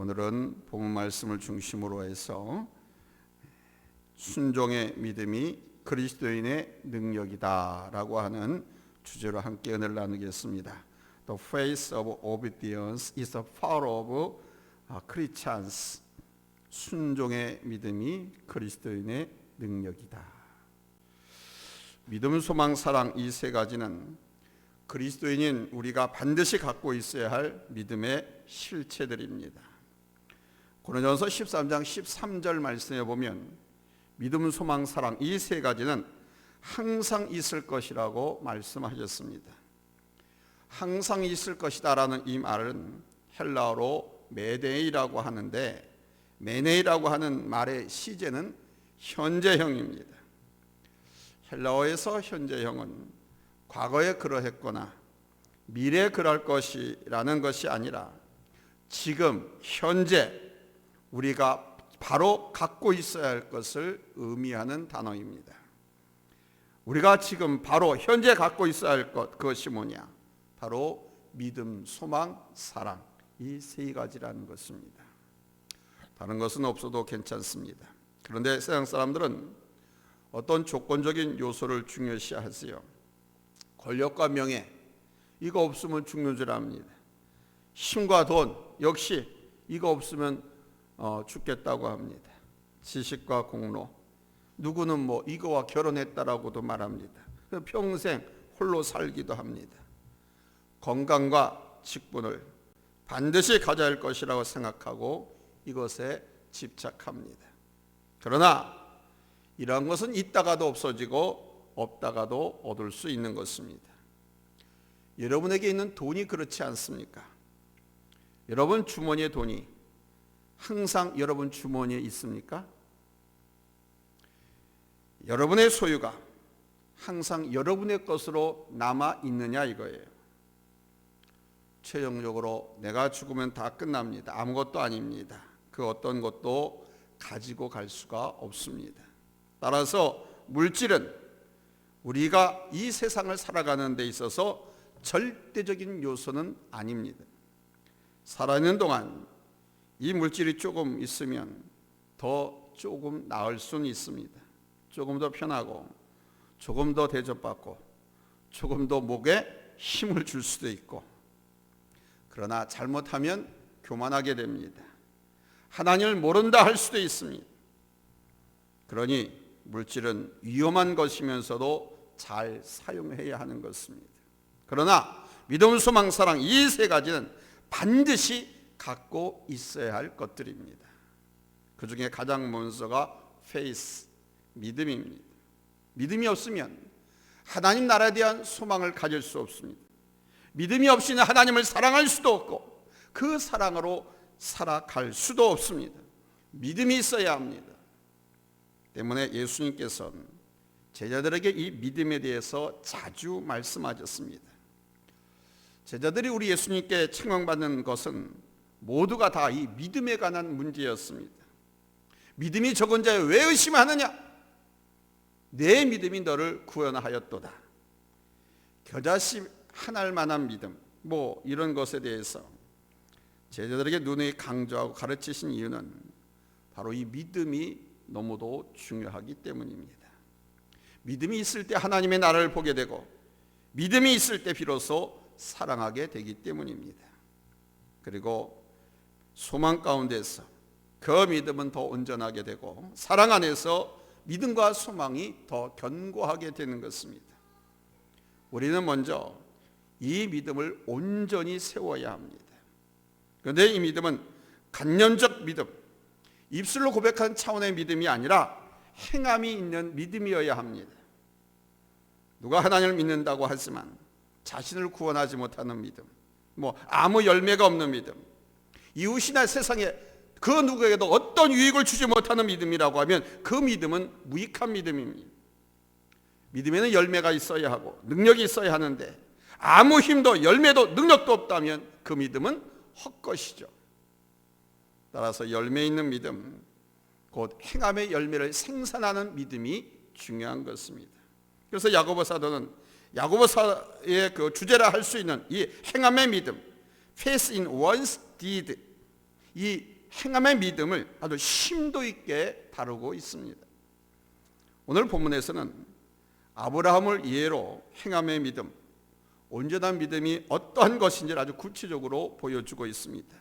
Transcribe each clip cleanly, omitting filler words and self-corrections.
오늘은 본문 말씀을 중심으로 해서 순종의 믿음이 그리스도인의 능력이다 라고 하는 주제로 함께 은혜를 나누겠습니다. The faith of obedience is the power of Christians. 순종의 믿음이 그리스도인의 능력이다. 믿음, 소망, 사랑 이 세 가지는 그리스도인인 우리가 반드시 갖고 있어야 할 믿음의 실체들입니다. 고린도전서 13장 13절 말씀에 보면 믿음, 소망, 사랑 이 세 가지는 항상 있을 것이라고 말씀하셨습니다. 항상 있을 것이다라는 이 말은 헬라어로 메네이라고 하는데, 메네이라고 하는 말의 시제는 현재형입니다. 헬라어에서 현재형은 과거에 그러했거나 미래에 그럴 것이라는 것이 아니라 지금 현재 우리가 바로 갖고 있어야 할 것을 의미하는 단어입니다. 우리가 지금 바로 현재 갖고 있어야 할 것, 그것이 뭐냐? 바로 믿음, 소망, 사랑 이 세 가지라는 것입니다. 다른 것은 없어도 괜찮습니다. 그런데 세상 사람들은 어떤 조건적인 요소를 중요시하세요. 권력과 명예, 이거 없으면 죽는 줄 압니다. 힘과 돈, 역시 이거 없으면 죽겠다고 합니다. 지식과 공로, 누구는 뭐 이거와 결혼했다라고도 말합니다. 평생 홀로 살기도 합니다. 건강과 직분을 반드시 가져야 할 것이라고 생각하고 이것에 집착합니다. 그러나 이러한 것은 있다가도 없어지고 없다가도 얻을 수 있는 것입니다. 여러분에게 있는 돈이 그렇지 않습니까? 여러분 주머니에 돈이 항상 여러분 주머니에 있습니까? 여러분의 소유가 항상 여러분의 것으로 남아 있느냐 이거예요. 최종적으로 내가 죽으면 다 끝납니다. 아무것도 아닙니다. 그 어떤 것도 가지고 갈 수가 없습니다. 따라서 물질은 우리가 이 세상을 살아가는 데 있어서 절대적인 요소는 아닙니다. 살아있는 동안 이 물질이 조금 있으면 더 조금 나을 수는 있습니다. 조금 더 편하고 조금 더 대접받고 조금 더 목에 힘을 줄 수도 있고, 그러나 잘못하면 교만하게 됩니다. 하나님을 모른다 할 수도 있습니다. 그러니 물질은 위험한 것이면서도 잘 사용해야 하는 것입니다. 그러나 믿음, 소망, 사랑 이 세 가지는 반드시 갖고 있어야 할 것들입니다. 그 중에 가장 먼저가 faith, 믿음입니다. 믿음이 없으면 하나님 나라에 대한 소망을 가질 수 없습니다. 믿음이 없이는 하나님을 사랑할 수도 없고 그 사랑으로 살아갈 수도 없습니다. 믿음이 있어야 합니다. 때문에 예수님께서는 제자들에게 이 믿음에 대해서 자주 말씀하셨습니다. 제자들이 우리 예수님께 책망받는 것은 모두가 다 이 믿음에 관한 문제였습니다. 믿음이 적은 자여 왜 의심하느냐? 내 믿음이 너를 구원하였도다. 겨자씨 한 알만한 믿음, 뭐 이런 것에 대해서 제자들에게 눈에 강조하고 가르치신 이유는 바로 이 믿음이 너무도 중요하기 때문입니다. 믿음이 있을 때 하나님의 나라를 보게 되고 믿음이 있을 때 비로소 사랑하게 되기 때문입니다. 그리고 소망 가운데서 그 믿음은 더 온전하게 되고 사랑 안에서 믿음과 소망이 더 견고하게 되는 것입니다. 우리는 먼저 이 믿음을 온전히 세워야 합니다. 그런데 이 믿음은 간념적 믿음, 입술로 고백한 차원의 믿음이 아니라 행함이 있는 믿음이어야 합니다. 누가 하나님을 믿는다고 하지만 자신을 구원하지 못하는 믿음, 뭐 아무 열매가 없는 믿음, 이웃이나 세상에 그 누구에게도 어떤 유익을 주지 못하는 믿음이라고 하면 그 믿음은 무익한 믿음입니다. 믿음에는 열매가 있어야 하고 능력이 있어야 하는데 아무 힘도 열매도 능력도 없다면 그 믿음은 헛것이죠. 따라서 열매 있는 믿음, 곧 행함의 열매를 생산하는 믿음이 중요한 것입니다. 그래서 야고보 사도는 야고보서의 그 주제라 할 수 있는 이 행함의 믿음, faith in one's deed, 이 행함의 믿음을 아주 심도 있게 다루고 있습니다. 오늘 본문에서는 아브라함을 예로 행함의 믿음, 온전한 믿음이 어떠한 것인지를 아주 구체적으로 보여주고 있습니다.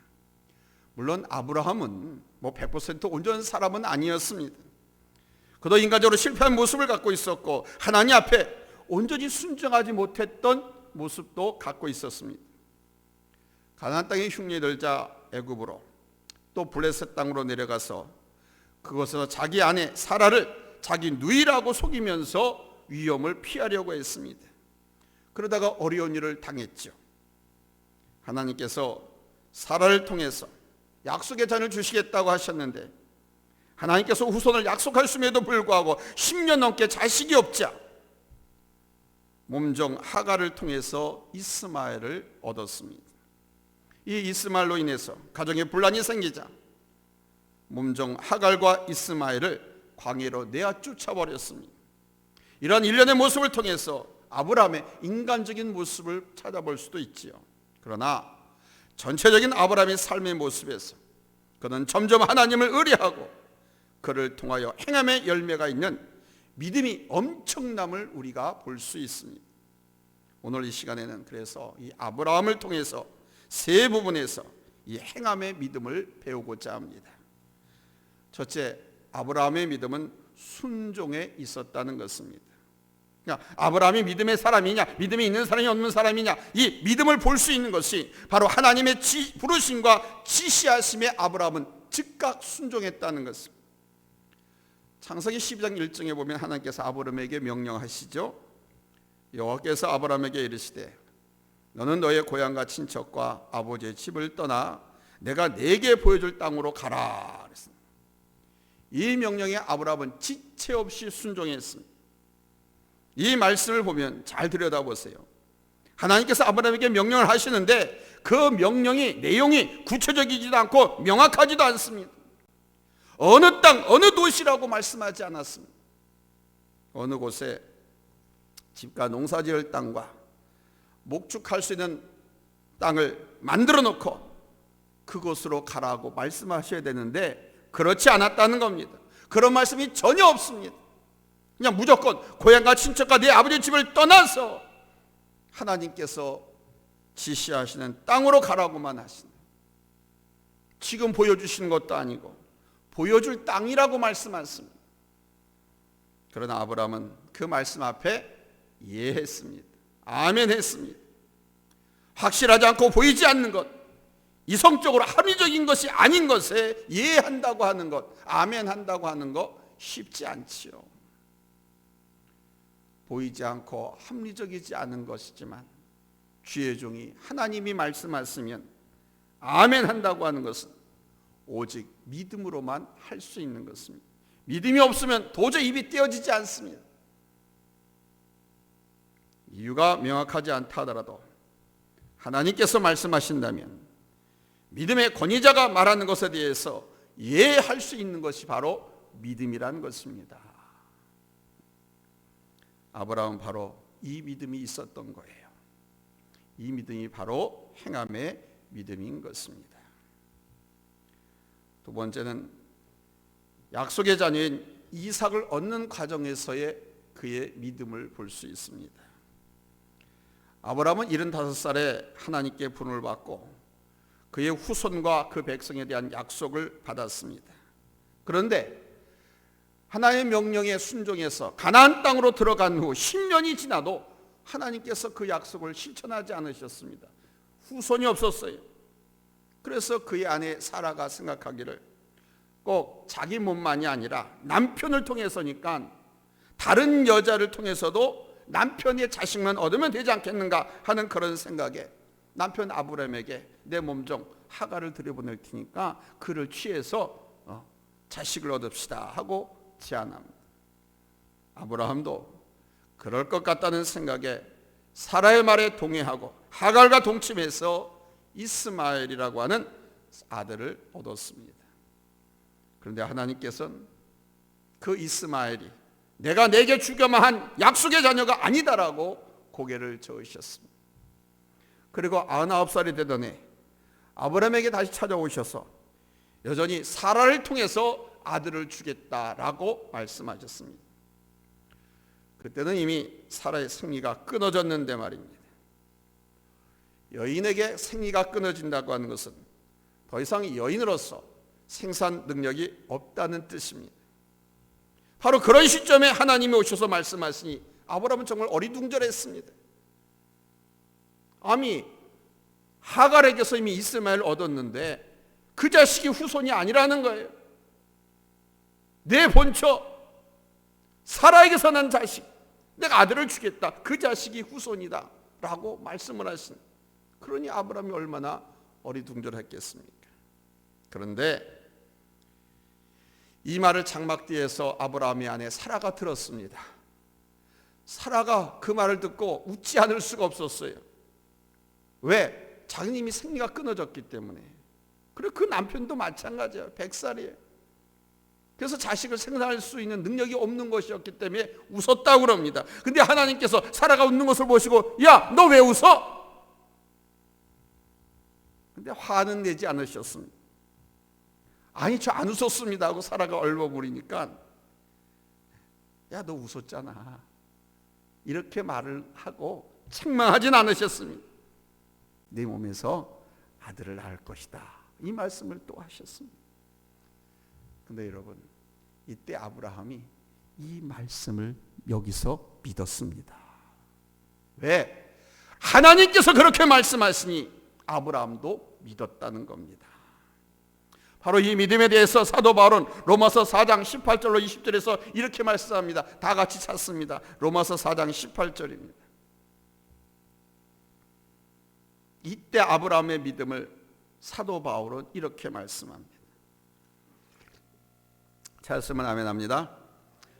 물론 아브라함은 100% 온전한 사람은 아니었습니다. 그도 인간적으로 실패한 모습을 갖고 있었고 하나님 앞에 온전히 순종하지 못했던 모습도 갖고 있었습니다. 가나안 땅에 흉년이 들자 애굽으로 또 블레셋 땅으로 내려가서 그곳에서 자기 아내 사라를 자기 누이라고 속이면서 위험을 피하려고 했습니다. 그러다가 어려운 일을 당했죠. 하나님께서 사라를 통해서 약속의 자녀를 주시겠다고 하셨는데 하나님께서 후손을 약속하심에도 불구하고 10년 넘게 자식이 없자 몸종 하갈을 통해서 이스마엘을 얻었습니다. 이 이스마엘로 인해서 가정에 분란이 생기자 몸종 하갈과 이스마엘을 광야로 내어 쫓아버렸습니다. 이런 일련의 모습을 통해서 아브라함의 인간적인 모습을 찾아볼 수도 있지요. 그러나 전체적인 아브라함의 삶의 모습에서 그는 점점 하나님을 의뢰하고 그를 통하여 행함의 열매가 있는 믿음이 엄청남을 우리가 볼 수 있습니다. 오늘 이 시간에는 그래서 이 아브라함을 통해서 세 부분에서 이 행함의 믿음을 배우고자 합니다. 첫째, 아브라함의 믿음은 순종에 있었다는 것입니다. 그러니까 아브라함이 믿음의 사람이냐, 믿음이 있는 사람이 없는 사람이냐, 이 믿음을 볼 수 있는 것이 바로 하나님의 부르심과 지시하심에 아브라함은 즉각 순종했다는 것입니다. 창세기 12장 1절에 보면 하나님께서 아브라함에게 명령하시죠. 여호와께서 아브라함에게 이르시되 너는 너의 고향과 친척과 아버지의 집을 떠나 내가 네게 보여줄 땅으로 가라 그랬습니다. 이 명령에 아브라함은 지체 없이 순종했습니다. 이 말씀을 보면 잘 들여다보세요. 하나님께서 아브라함에게 명령을 하시는데 그 명령이 내용이 구체적이지도 않고 명확하지도 않습니다. 어느 땅, 어느 도시라고 말씀하지 않았습니다. 어느 곳에 집과 농사지을 땅과 목축할 수 있는 땅을 만들어 놓고 그곳으로 가라고 말씀하셔야 되는데 그렇지 않았다는 겁니다. 그런 말씀이 전혀 없습니다. 그냥 무조건 고향과 친척과 내 아버지 집을 떠나서 하나님께서 지시하시는 땅으로 가라고만 하신다. 지금 보여주시는 것도 아니고 보여줄 땅이라고 말씀하십니다. 그러나 아브라함은 그 말씀 앞에 예했습니다. 아멘 했습니다. 확실하지 않고 보이지 않는 것, 이성적으로 합리적인 것이 아닌 것에 예한다고 하는 것, 아멘 한다고 하는 것 쉽지 않지요. 보이지 않고 합리적이지 않은 것이지만 주의 종이 하나님이 말씀하시면 아멘 한다고 하는 것은 오직 믿음으로만 할 수 있는 것입니다. 믿음이 없으면 도저히 입이 떼어지지 않습니다. 이유가 명확하지 않다 하더라도 하나님께서 말씀하신다면 믿음의 권위자가 말하는 것에 대해서 이해할 수 있는 것이 바로 믿음이라는 것입니다. 아브라함은 바로 이 믿음이 있었던 거예요. 이 믿음이 바로 행함의 믿음인 것입니다. 두 번째는 약속의 자녀인 이삭을 얻는 과정에서의 그의 믿음을 볼 수 있습니다. 아브라함은 75살에 하나님께 부름을 받고 그의 후손과 그 백성에 대한 약속을 받았습니다. 그런데 하나님의 명령에 순종해서 가나안 땅으로 들어간 후 10년이 지나도 하나님께서 그 약속을 실천하지 않으셨습니다. 후손이 없었어요. 그래서 그의 아내 사라가 생각하기를 꼭 자기 몸만이 아니라 남편을 통해서니까 다른 여자를 통해서도 남편의 자식만 얻으면 되지 않겠는가 하는 그런 생각에 남편 아브라함에게 내 몸종 하갈을 들여보낼 테니까 그를 취해서 자식을 얻읍시다 하고 제안합니다. 아브라함도 그럴 것 같다는 생각에 사라의 말에 동의하고 하갈과 동침해서 이스마엘이라고 하는 아들을 얻었습니다. 그런데 하나님께서는 그 이스마엘이 내가 내게 주기만 한 약속의 자녀가 아니다라고 고개를 저으셨습니다. 그리고 99살이 되던 해 아브라함에게 다시 찾아오셔서 여전히 사라를 통해서 아들을 주겠다라고 말씀하셨습니다. 그때는 이미 사라의 생리가 끊어졌는데 말입니다. 여인에게 생리가 끊어진다고 하는 것은 더 이상 여인으로서 생산 능력이 없다는 뜻입니다. 바로 그런 시점에 하나님이 오셔서 말씀하시니 아브라함은 정말 어리둥절했습니다. 아미 하갈에게서 이미 이스마엘을 얻었는데 그 자식이 후손이 아니라는 거예요. 내 본처 사라에게서 난 자식, 내가 아들을 주겠다, 그 자식이 후손이다 라고 말씀을 하신, 그러니 아브라함이 얼마나 어리둥절했겠습니까? 그런데 이 말을 장막뒤에서 아브라함의 아내 사라가 들었습니다. 사라가 그 말을 듣고 웃지 않을 수가 없었어요. 왜? 자기님이 생리가 끊어졌기 때문에. 그리고 그 남편도 마찬가지예요. 100살이에요. 그래서 자식을 생산할 수 있는 능력이 없는 것이었기 때문에 웃었다고 그럽니다. 근데 하나님께서 사라가 웃는 것을 보시고, 야, 너 왜 웃어? 근데 화는 내지 않으셨습니다. 아니, 저 안 웃었습니다 하고 사라가 얼버무리니까, 야, 너 웃었잖아, 이렇게 말을 하고 책망하진 않으셨습니다. 네 몸에서 아들을 낳을 것이다, 이 말씀을 또 하셨습니다. 근데 여러분, 이때 아브라함이 이 말씀을 여기서 믿었습니다. 왜? 하나님께서 그렇게 말씀하시니 아브라함도 믿었다는 겁니다. 바로 이 믿음에 대해서 사도 바울은 로마서 4장 18절로 20절에서 이렇게 말씀합니다. 다 같이 찾습니다. 로마서 4장 18절입니다. 이때 아브라함의 믿음을 사도 바울은 이렇게 말씀합니다. 찾았으면 아멘 합니다.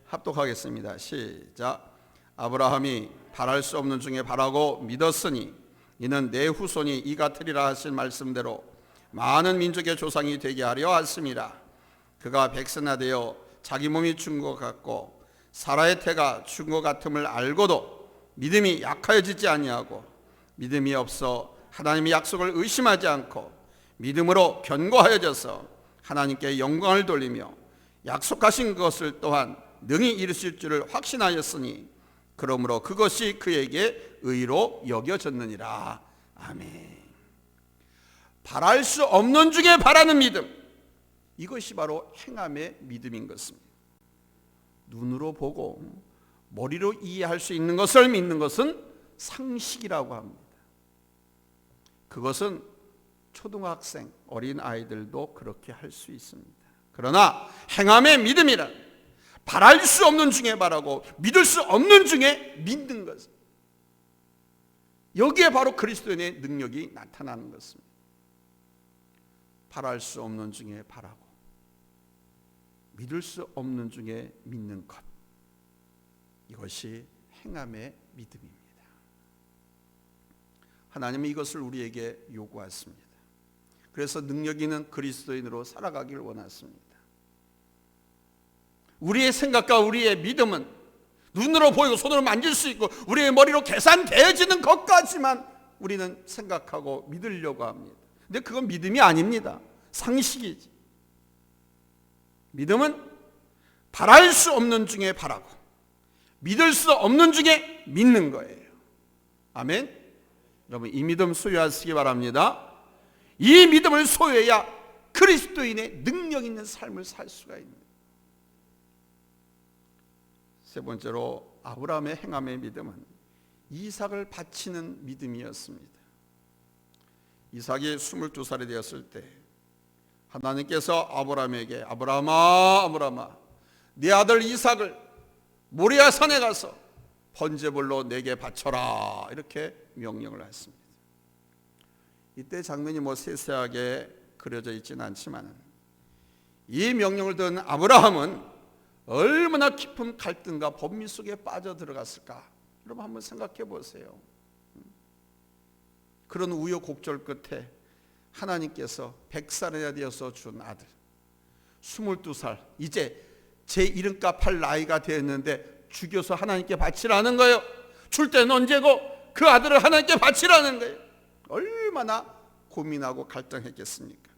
합독하겠습니다. 시작. 아브라함이 바랄 수 없는 중에 바라고 믿었으니 이는 내 후손이 이 같으리라 하신 말씀대로 많은 민족의 조상이 되게 하려 하심이라. 그가 백선하되어 자기 몸이 죽은 것 같고 사라의 태가 죽은 것 같음을 알고도 믿음이 약하여지지 아니하고 믿음이 없어 하나님의 약속을 의심하지 않고 믿음으로 견고하여져서 하나님께 영광을 돌리며 약속하신 것을 또한 능히 이루실 줄을 확신하였으니 그러므로 그것이 그에게 의로 여겨졌느니라. 아멘. 바랄 수 없는 중에 바라는 믿음, 이것이 바로 행함의 믿음인 것입니다. 눈으로 보고 머리로 이해할 수 있는 것을 믿는 것은 상식이라고 합니다. 그것은 초등학생, 어린 아이들도 그렇게 할 수 있습니다. 그러나 행함의 믿음이란 바랄 수 없는 중에 바라고 믿을 수 없는 중에 믿는 것, 여기에 바로 그리스도인의 능력이 나타나는 것입니다. 바랄 수 없는 중에 바라고 믿을 수 없는 중에 믿는 것, 이것이 행함의 믿음입니다. 하나님은 이것을 우리에게 요구하십니다. 그래서 능력 있는 그리스도인으로 살아가길 원하십니다. 우리의 생각과 우리의 믿음은 눈으로 보이고 손으로 만질 수 있고 우리의 머리로 계산되어지는 것까지만 우리는 생각하고 믿으려고 합니다. 근데 그건 믿음이 아닙니다. 상식이지. 믿음은 바랄 수 없는 중에 바라고 믿을 수 없는 중에 믿는 거예요. 아멘. 여러분, 이 믿음 소유하시기 바랍니다. 이 믿음을 소유해야 그리스도인의 능력 있는 삶을 살 수가 있는. 세 번째로 아브라함의 행함의 믿음은 이삭을 바치는 믿음이었습니다. 이삭이 22살이 되었을 때 하나님께서 아브라함에게 아브라함아, 아브라함아, 네 아들 이삭을 모리아 산에 가서 번제물로 내게 바쳐라, 이렇게 명령을 했습니다. 이때 장면이 세세하게 그려져 있지는 않지만 이 명령을 듣는 아브라함은 얼마나 깊은 갈등과 번민 속에 빠져들어갔을까? 여러분 한번 생각해 보세요. 그런 우여곡절 끝에 하나님께서 100살이나 되어서 준 아들, 22살, 이제 제 이름값 할 나이가 되었는데 죽여서 하나님께 바치라는 거예요. 줄 때는 언제고 그 아들을 하나님께 바치라는 거예요. 얼마나 고민하고 갈등했겠습니까?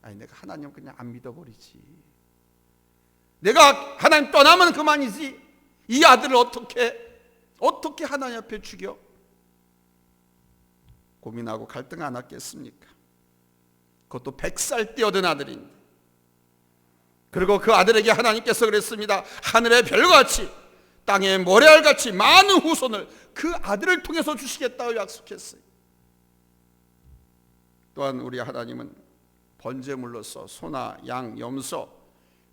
아니 내가 하나님 그냥 안 믿어버리지. 내가 하나님 떠나면 그만이지. 이 아들을 어떻게 하나님 앞에 죽여? 고민하고 갈등 안 하겠습니까? 그것도 100살 뛰어든 아들인데. 그리고 그 아들에게 하나님께서 그랬습니다. 하늘의 별같이 땅의 모래알같이 많은 후손을 그 아들을 통해서 주시겠다고 약속했어요. 또한 우리 하나님은 번제물로서 소나 양, 염소,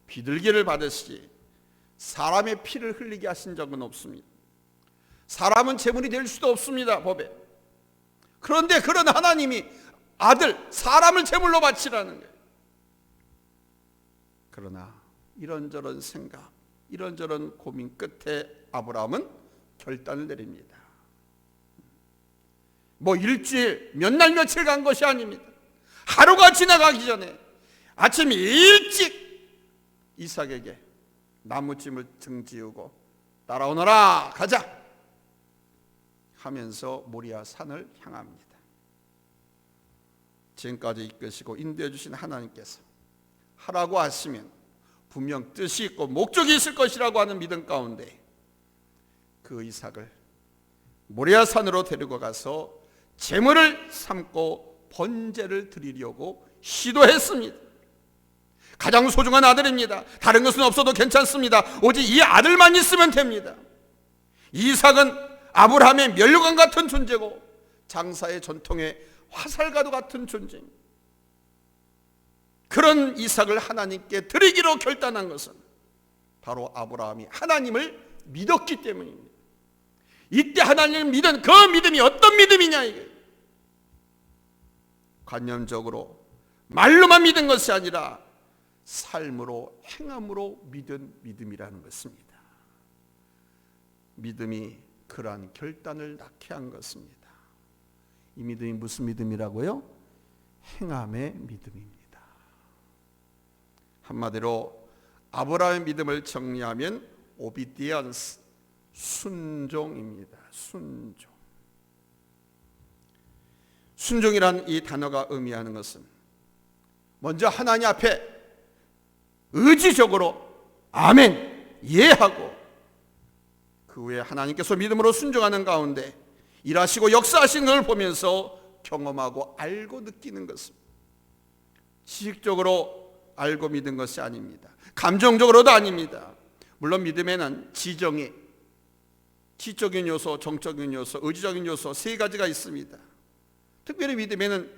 비둘기를 받으시지 사람의 피를 흘리게 하신 적은 없습니다. 사람은 제물이 될 수도 없습니다, 법에. 그런데 그런 하나님이 아들, 사람을 제물로 바치라는 거예요. 그러나 이런저런 생각, 이런저런 고민 끝에 아브라함은 결단을 내립니다. 뭐 일주일, 몇 날 며칠 간 것이 아닙니다. 하루가 지나가기 전에 아침 일찍 이삭에게 나무찜을 등지우고 따라오너라 가자 하면서 모리아 산을 향합니다. 지금까지 이끄시고 인도해 주신 하나님께서 하라고 하시면 분명 뜻이 있고 목적이 있을 것이라고 하는 믿음 가운데 그 이삭을 모리아 산으로 데리고 가서 제물을 삼고 번제를 드리려고 시도했습니다. 가장 소중한 아들입니다. 다른 것은 없어도 괜찮습니다. 오직 이 아들만 있으면 됩니다. 이삭은 아브라함의 면류관 같은 존재고 장사의 전통의 화살과도 같은 존재입니다. 그런 이삭을 하나님께 드리기로 결단한 것은 바로 아브라함이 하나님을 믿었기 때문입니다. 이때 하나님을 믿은 그 믿음이 어떤 믿음이냐, 이게 관념적으로 말로만 믿은 것이 아니라 삶으로 행함으로 믿은 믿음이라는 것입니다. 믿음이 그러한 결단을 낳게 한 것입니다. 이 믿음이 무슨 믿음이라고요? 행함의 믿음입니다. 한마디로 아브라함의 믿음을 정리하면 오비디언스, 순종입니다. 순종이란 이 단어가 의미하는 것은 먼저 하나님 앞에 의지적으로 아멘, 이해하고 그 후에 하나님께서 믿음으로 순종하는 가운데 일하시고 역사하시는 것을 보면서 경험하고 알고 느끼는 것입니다. 지식적으로 알고 믿은 것이 아닙니다. 감정적으로도 아닙니다. 물론 믿음에는 지적인 요소, 정적인 요소, 의지적인 요소 세 가지가 있습니다. 특별히 믿음에는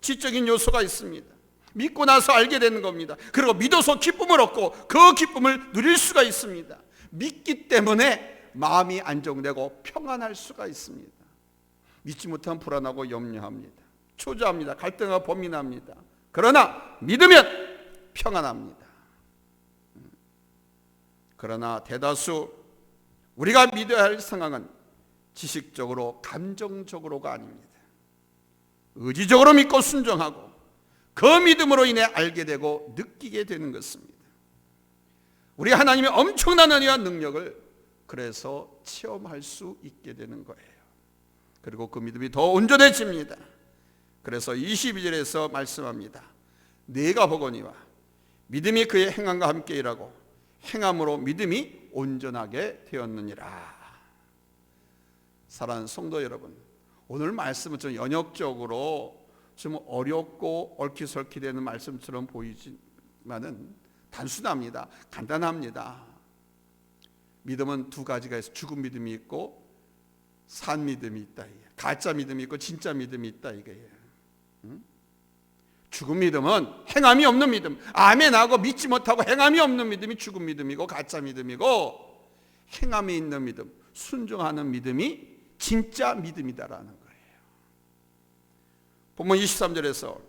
지적인 요소가 있습니다. 믿고 나서 알게 되는 겁니다. 그리고 믿어서 기쁨을 얻고 그 기쁨을 누릴 수가 있습니다. 믿기 때문에 마음이 안정되고 평안할 수가 있습니다. 믿지 못하면 불안하고 염려합니다. 초조합니다. 갈등하고 범민합니다. 그러나 믿으면 평안합니다. 그러나 대다수 우리가 믿어야 할 상황은 지식적으로 감정적으로가 아닙니다. 의지적으로 믿고 순종하고 그 믿음으로 인해 알게 되고 느끼게 되는 것입니다. 우리 하나님의 엄청난 은혜와 능력을 그래서 체험할 수 있게 되는 거예요. 그리고 그 믿음이 더 온전해집니다. 그래서 22절에서 말씀합니다. 내가 보거니와 믿음이 그의 행함과 함께 일하고 행함으로 믿음이 온전하게 되었느니라. 사랑하는 성도 여러분, 오늘 말씀은 좀 연역적으로 좀 어렵고 얽히설키되는 말씀처럼 보이지만은 단순합니다. 간단합니다. 믿음은 두 가지가 있어요. 죽은 믿음이 있고 산 믿음이 있다. 가짜 믿음이 있고 진짜 믿음이 있다 이거예요. 죽은 믿음은 행함이 없는 믿음, 아멘하고 믿지 못하고 행함이 없는 믿음이 죽은 믿음이고 가짜 믿음이고, 행함이 있는 믿음, 순종하는 믿음이 진짜 믿음이다라는 거예요. 본문 23절에서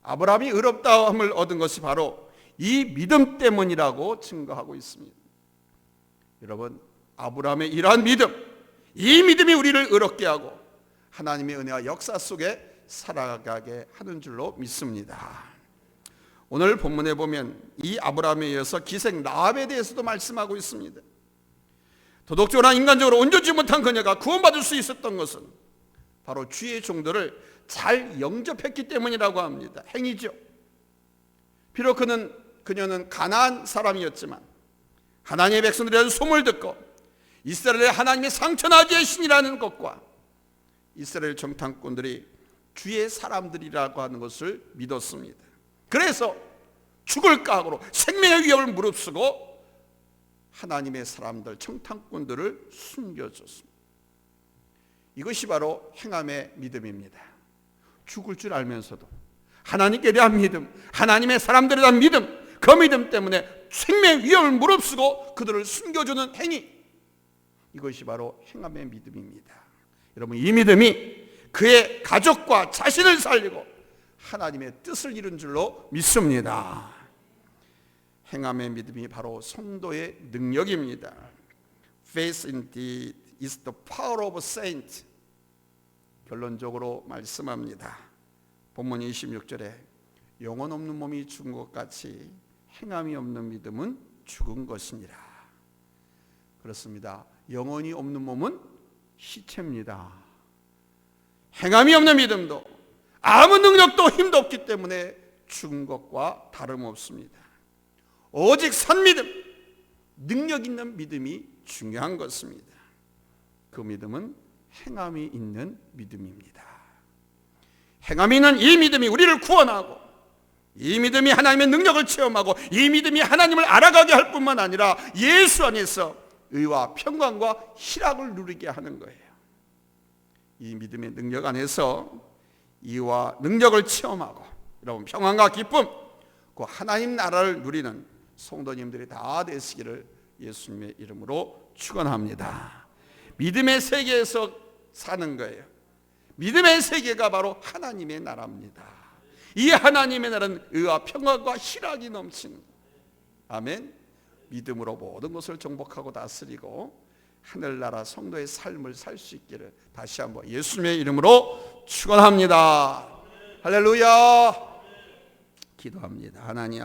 아브라함이 의롭다함을 얻은 것이 바로 이 믿음 때문이라고 증거하고 있습니다. 여러분, 아브라함의 이러한 믿음, 이 믿음이 우리를 의롭게 하고 하나님의 은혜와 역사 속에 살아가게 하는 줄로 믿습니다. 오늘 본문에 보면 이 아브라함에 이어서 기생 라합에 대해서도 말씀하고 있습니다. 도덕적으로나 인간적으로 온전치 못한 그녀가 구원받을 수 있었던 것은 바로 주의 종들을 잘 영접했기 때문이라고 합니다. 행위죠. 비록 그녀는 가나안 사람이었지만 하나님의 백성들이라는 소문을 듣고 이스라엘의 하나님의 상천하지의 신이라는 것과 이스라엘 정탐꾼들이 주의 사람들이라고 하는 것을 믿었습니다. 그래서 죽을 각오로 생명의 위협을 무릅쓰고 하나님의 사람들, 정탐꾼들을 숨겨줬습니다. 이것이 바로 행함의 믿음입니다. 죽을 줄 알면서도 하나님께 대한 믿음, 하나님의 사람들에 대한 믿음, 그 믿음 때문에 생명의 위협을 무릅쓰고 그들을 숨겨주는 행위, 이것이 바로 행함의 믿음입니다. 여러분, 이 믿음이 그의 가족과 자신을 살리고 하나님의 뜻을 이룬 줄로 믿습니다. 행함의 믿음이 바로 성도의 능력입니다. Faith indeed is the power of a saint. 결론적으로 말씀합니다. 본문 26절에 영혼 없는 몸이 죽은 것 같이 행함이 없는 믿음은 죽은 것이니라. 그렇습니다. 영혼이 없는 몸은 시체입니다. 행함이 없는 믿음도 아무 능력도 힘도 없기 때문에 죽은 것과 다름없습니다. 오직 산 믿음, 능력 있는 믿음이 중요한 것입니다. 그 믿음은 행함이 있는 믿음입니다. 행함이 있는 이 믿음이 우리를 구원하고, 이 믿음이 하나님의 능력을 체험하고, 이 믿음이 하나님을 알아가게 할 뿐만 아니라 예수 안에서 의와 평강과 희락을 누리게 하는 거예요. 이 믿음의 능력 안에서 이와 능력을 체험하고 여러분 평안과 기쁨, 그 하나님 나라를 누리는 성도님들이 다 되시기를 예수님의 이름으로 축원합니다. 믿음의 세계에서 사는 거예요. 믿음의 세계가 바로 하나님의 나라입니다. 이 하나님의 나라는 의와 평안과 희락이 넘치는, 아멘. 믿음으로 모든 것을 정복하고 다스리고 하늘나라 성도의 삶을 살 수 있기를 다시 한번 예수님의 이름으로 축원합니다. 할렐루야. 기도합니다. 하나님